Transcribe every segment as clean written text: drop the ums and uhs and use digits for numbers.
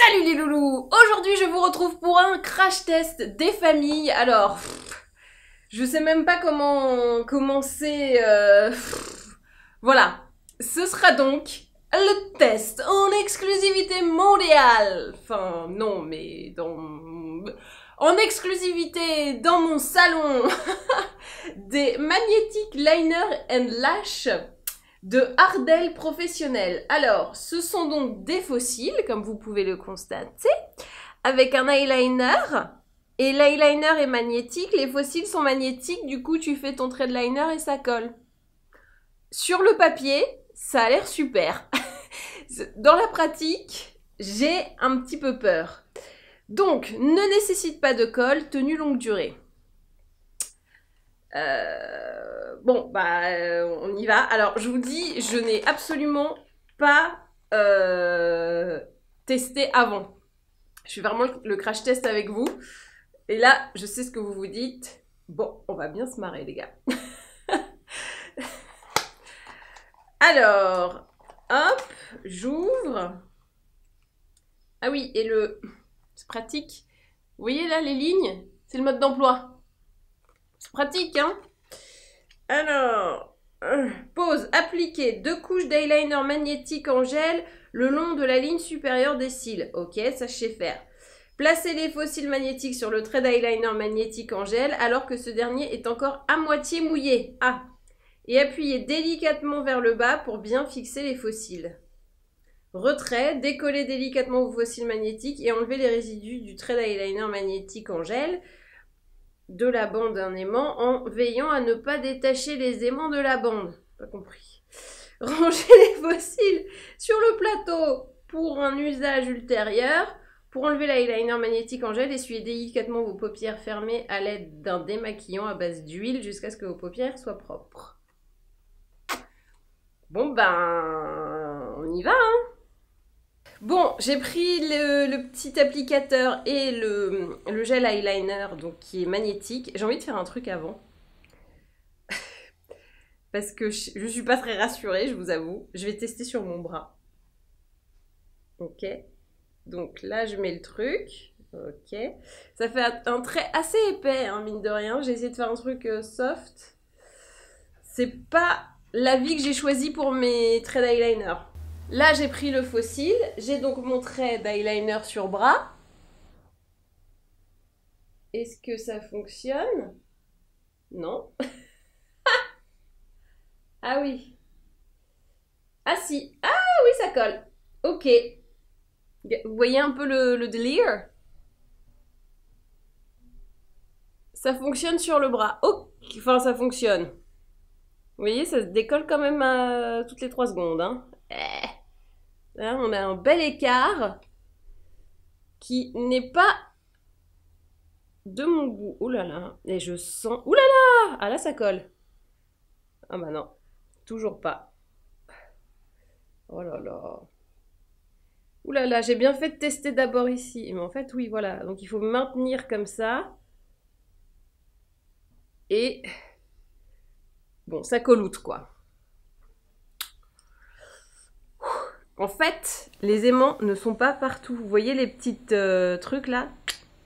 Salut les loulous! Aujourd'hui je vous retrouve pour un crash test des familles. Alors, je sais même pas comment commencer. Voilà, ce sera donc le test en exclusivité mondiale. Enfin non, mais en exclusivité dans mon salon des Magnetic Liner and Lash de Ardell Professionnel. Alors, ce sont donc des fossiles, comme vous pouvez le constater, avec un eyeliner. Et l'eyeliner est magnétique, les fossiles sont magnétiques, du coup tu fais ton trait de liner et ça colle. Sur le papier, ça a l'air super. Dans la pratique, j'ai un petit peu peur. Donc, ne nécessite pas de colle, tenue longue durée. Bon, on y va. Alors, je vous dis, je n'ai absolument pas testé avant. Je fais vraiment le crash test avec vous. Et là, je sais ce que vous vous dites. Bon, on va bien se marrer, les gars. Alors, hop, j'ouvre. Ah oui, et c'est pratique. Vous voyez là, les lignes? C'est le mode d'emploi. C'est pratique, hein? Alors, pose, appliquer 2 couches d'eyeliner magnétique en gel le long de la ligne supérieure des cils. Ok, ça je sais faire. Placez les fossiles magnétiques sur le trait d'eyeliner magnétique en gel alors que ce dernier est encore à moitié mouillé. Ah! Et appuyez délicatement vers le bas pour bien fixer les fossiles. Retrait, décollez délicatement vos fossiles magnétiques et enlevez les résidus du trait d'eyeliner magnétique en gel de la bande d'un aimant en veillant à ne pas détacher les aimants de la bande. Pas compris. Rangez les fossiles sur le plateau pour un usage ultérieur. Pour enlever l'eyeliner magnétique en gel, essuyez délicatement vos paupières fermées à l'aide d'un démaquillant à base d'huile jusqu'à ce que vos paupières soient propres. Bon ben, on y va, hein. Bon, j'ai pris le petit applicateur et le gel eyeliner donc, qui est magnétique. J'ai envie de faire un truc avant. Parce que je suis pas très rassurée, je vous avoue. Je vais tester sur mon bras. Ok. Donc là, je mets le truc. Ok. Ça fait un trait assez épais, hein, mine de rien. J'ai essayé de faire un truc soft. C'est pas la vie que j'ai choisie pour mes traits d'eyeliner. Là, j'ai pris le fossile. J'ai donc mon trait d'eyeliner sur bras. Est-ce que ça fonctionne? Non. Ah oui. Ah si. Ah oui, ça colle. Ok. Vous voyez un peu le délire? Ça fonctionne sur le bras. Oh, enfin, ça fonctionne. Vous voyez, ça se décolle quand même toutes les 3 secondes. Hein. Là, on a un bel écart qui n'est pas de mon goût. Oh là là. Et je sens... Ouh là là. Ah là, ça colle. Ah bah non. Toujours pas. Oh là là. Ouh là là, j'ai bien fait de tester d'abord ici. Mais en fait, oui, voilà. Donc, il faut maintenir comme ça. Et... Bon, ça colloute, quoi. En fait, les aimants ne sont pas partout. Vous voyez les petites trucs là?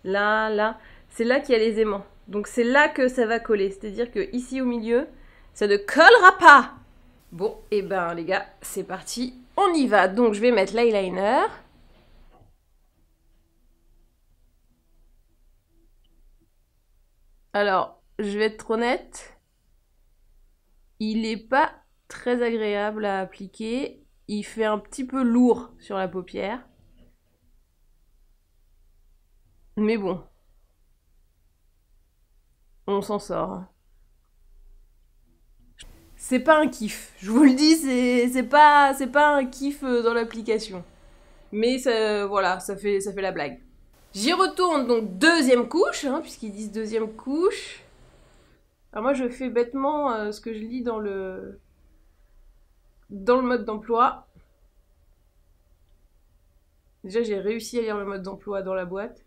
Là, là. C'est là qu'il y a les aimants. Donc, c'est là que ça va coller. C'est-à-dire que ici au milieu, ça ne collera pas. Bon, et ben les gars, c'est parti. On y va. Donc, je vais mettre l'eyeliner. Alors, je vais être honnête. Il n'est pas très agréable à appliquer. Il fait un petit peu lourd sur la paupière. Mais bon. On s'en sort. C'est pas un kiff. Je vous le dis, c'est pas un kiff dans l'application. Mais ça, voilà, ça fait la blague. J'y retourne donc deuxième couche, hein, puisqu'ils disent deuxième couche. Alors moi je fais bêtement ce que je lis dans le mode d'emploi. Déjà j'ai réussi à lire le mode d'emploi dans la boîte.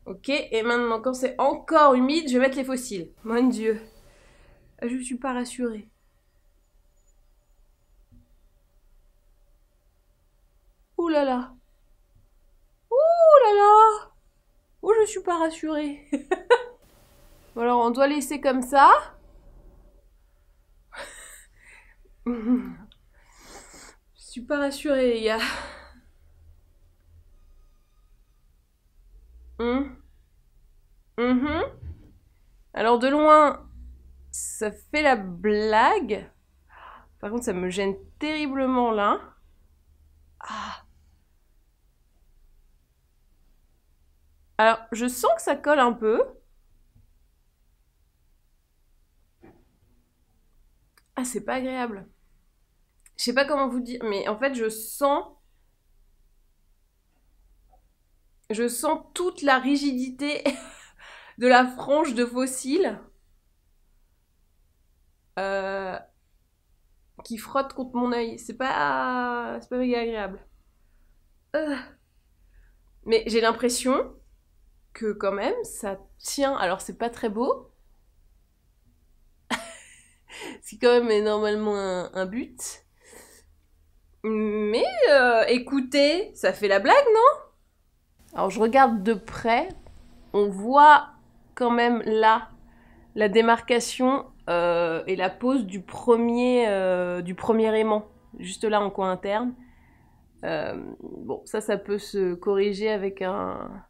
Ok, et maintenant quand c'est encore humide, je vais mettre les fossiles. Mon Dieu, je suis pas rassurée. là là. Ouh là là. Oh, je suis pas rassurée. Bon, alors, on doit laisser comme ça. Je suis pas rassurée, les gars. Alors, de loin, ça fait la blague. Par contre, ça me gêne terriblement là. Ah. Alors, je sens que ça colle un peu. Ah, c'est pas agréable. Je sais pas comment vous dire, mais en fait, je sens toute la rigidité de la frange de faux cils qui frotte contre mon œil. C'est pas méga agréable. Mais j'ai l'impression que quand même, ça tient. Alors, c'est pas très beau. C'est quand même normalement un but. Mais écoutez, ça fait la blague, non? Alors, je regarde de près. On voit quand même là la démarcation et la pose du premier aimant, juste là en coin interne. Bon, ça peut se corriger avec un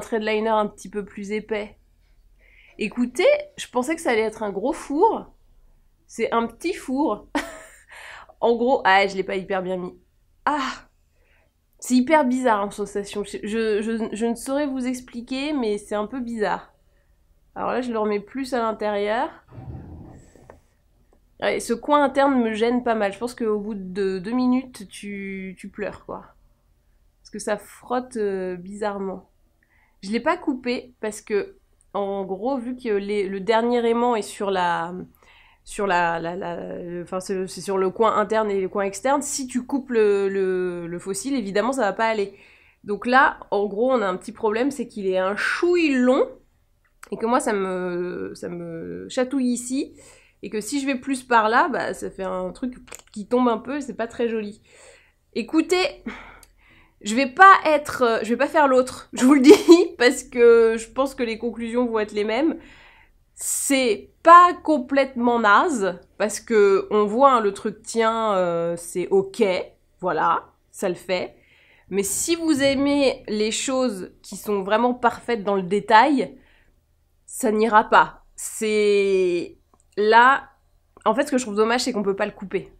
trait de liner un petit peu plus épais. Écoutez, je pensais que ça allait être un gros four. C'est un petit four. En gros, ah, je l'ai pas hyper bien mis. Ah, c'est hyper bizarre en sensation. Je ne saurais vous expliquer, mais c'est un peu bizarre. Alors là, je le remets plus à l'intérieur. Ouais, ce coin interne me gêne pas mal. Je pense qu'au bout de 2 minutes, tu pleures, quoi. Parce que ça frotte bizarrement. Je l'ai pas coupé parce que, en gros, vu que le dernier aimant est sur enfin, c'est sur le coin interne et le coin externe, si tu coupes le faux cil, évidemment, ça va pas aller. Donc là, en gros, on a un petit problème, c'est qu'il est un chouille long et que moi, ça me chatouille ici. Et que si je vais plus par là, bah, ça fait un truc qui tombe un peu et c'est pas très joli. Écoutez, je vais pas faire l'autre, je vous le dis, parce que je pense que les conclusions vont être les mêmes. C'est pas complètement naze, parce que on voit, hein, le truc tient, c'est ok, voilà, ça le fait. Mais si vous aimez les choses qui sont vraiment parfaites dans le détail, ça n'ira pas. C'est... Là, en fait, ce que je trouve dommage, c'est qu'on peut pas le couper.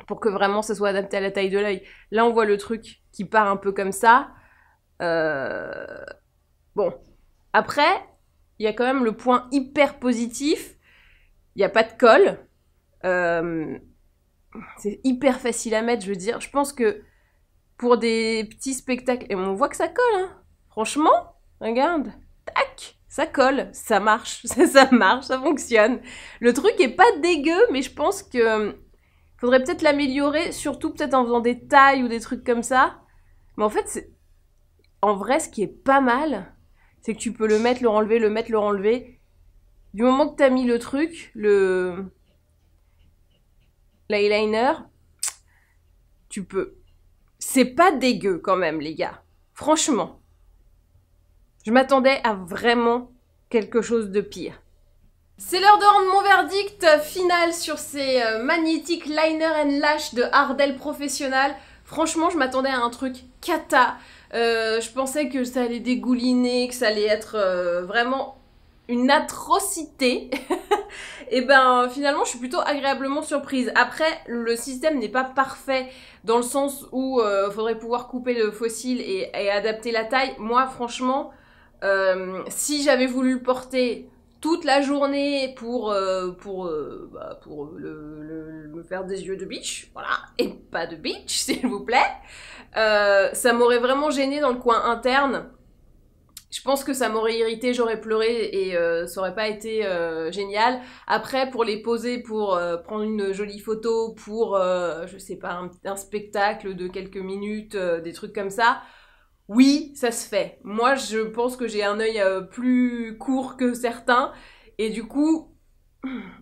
Pour que vraiment ça soit adapté à la taille de l'œil. Là, on voit le truc qui part un peu comme ça. Bon. Après, il y a quand même le point hyper positif. Il n'y a pas de colle. C'est hyper facile à mettre, je veux dire. Je pense que pour des petits spectacles... Et on voit que ça colle, hein. Franchement, regarde. Tac, ça colle, ça marche, ça marche, ça fonctionne. Le truc est pas dégueu, mais je pense que faudrait peut-être l'améliorer, surtout peut-être en faisant des tailles ou des trucs comme ça. Mais en fait, en vrai, ce qui est pas mal, c'est que tu peux le mettre, le renlever, le mettre, le renlever. Du moment que t'as mis le truc, l'eyeliner, tu peux. C'est pas dégueu quand même, les gars. Franchement. Je m'attendais à vraiment quelque chose de pire. C'est l'heure de rendre mon verdict final sur ces magnétiques liner and lash de Ardell Professionnal. Franchement, je m'attendais à un truc cata. Je pensais que ça allait dégouliner, que ça allait être vraiment une atrocité. Et ben finalement, je suis plutôt agréablement surprise. Après, le système n'est pas parfait dans le sens où faudrait pouvoir couper le faux cil et adapter la taille. Moi, franchement... si j'avais voulu le porter toute la journée pour me faire des yeux de bitch, voilà, et pas de bitch, s'il vous plaît, ça m'aurait vraiment gêné dans le coin interne. Je pense que ça m'aurait irrité, j'aurais pleuré et ça aurait pas été génial. Après, pour les poser, pour prendre une jolie photo, pour, je sais pas, un spectacle de quelques minutes, des trucs comme ça, oui, ça se fait. Moi, je pense que j'ai un œil plus court que certains. Et du coup,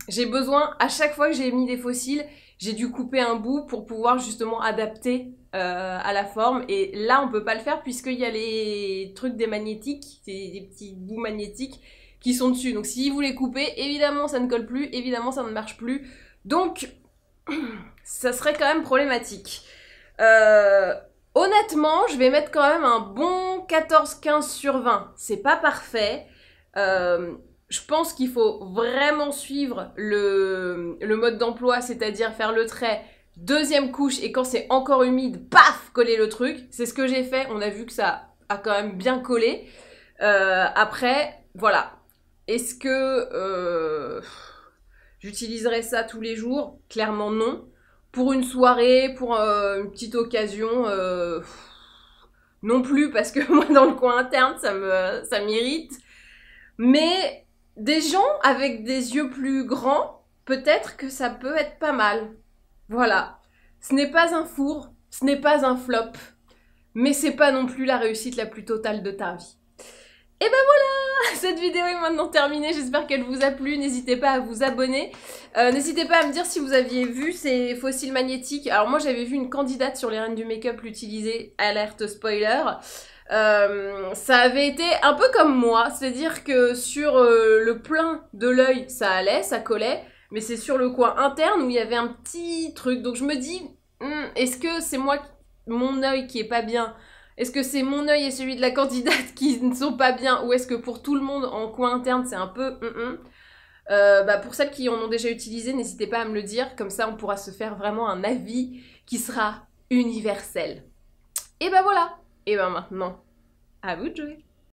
j'ai besoin, à chaque fois que j'ai mis des faux cils, j'ai dû couper un bout pour pouvoir justement adapter à la forme. Et là, on peut pas le faire puisqu'il y a les trucs des magnétiques, des petits bouts magnétiques qui sont dessus. Donc si vous les coupez, évidemment ça ne colle plus, évidemment ça ne marche plus. Donc ça serait quand même problématique. Honnêtement, je vais mettre quand même un bon 14-15 sur 20. C'est pas parfait. Je pense qu'il faut vraiment suivre le mode d'emploi, c'est-à-dire faire le trait, deuxième couche, et quand c'est encore humide, paf, coller le truc. C'est ce que j'ai fait, on a vu que ça a quand même bien collé. Après, voilà. Est-ce que j'utiliserai ça tous les jours? Clairement non. Pour une soirée, pour une petite occasion, non plus, parce que moi dans le coin interne, ça m'irrite. Mais des gens avec des yeux plus grands, peut-être que ça peut être pas mal. Voilà. Ce n'est pas un four, ce n'est pas un flop, mais c'est pas non plus la réussite la plus totale de ta vie. Et ben voilà, cette vidéo est maintenant terminée, j'espère qu'elle vous a plu, n'hésitez pas à vous abonner, n'hésitez pas à me dire si vous aviez vu ces fossiles magnétiques. Alors moi j'avais vu une candidate sur les reines du make-up l'utiliser, alerte spoiler, ça avait été un peu comme moi, c'est-à-dire que sur le plein de l'œil ça allait, ça collait, mais c'est sur le coin interne où il y avait un petit truc, donc je me dis, est-ce que c'est moi, mon œil qui est pas bien? Est-ce que c'est mon œil et celui de la candidate qui ne sont pas bien, ou est-ce que pour tout le monde en coin interne c'est un peu pour celles qui en ont déjà utilisé, n'hésitez pas à me le dire, comme ça on pourra se faire vraiment un avis qui sera universel. Et ben voilà, et ben maintenant, à vous de jouer.